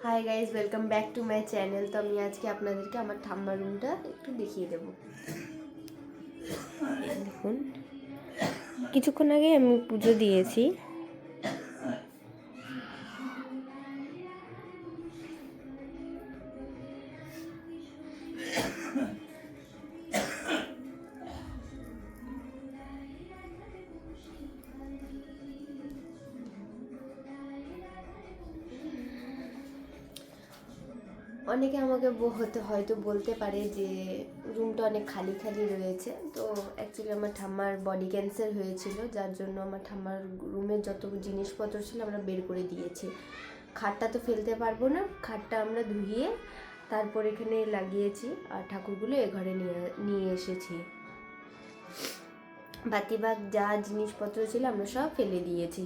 Hi guys, welcome back to my channel. তো আমি আজকে আপনাদেরকে আমার ঠাম্মার রুমটা একটু দেখিয়ে দেবো। দেখুন, কিছুক্ষণ আগে আমি পুজো দিয়েছি। অনেকে আমাকে হয়তো বলতে পারে যে রুমটা অনেক খালি খালি রয়েছে। তো অ্যাকচুয়ালি আমার ঠাম্মার বডি ক্যান্সার হয়েছিল, যার জন্য আমার ঠাম্মার রুমের যত জিনিসপত্র ছিল আমরা বের করে দিয়েছি। খাটটা তো ফেলতে পারবো না, খাটটা আমরা ধুইয়ে তারপর এখানে লাগিয়েছি, আর ঠাকুরগুলো এ ঘরে নিয়ে এসেছি। বাতিবাগ যা জিনিসপত্র ছিল আমরা সব ফেলে দিয়েছি।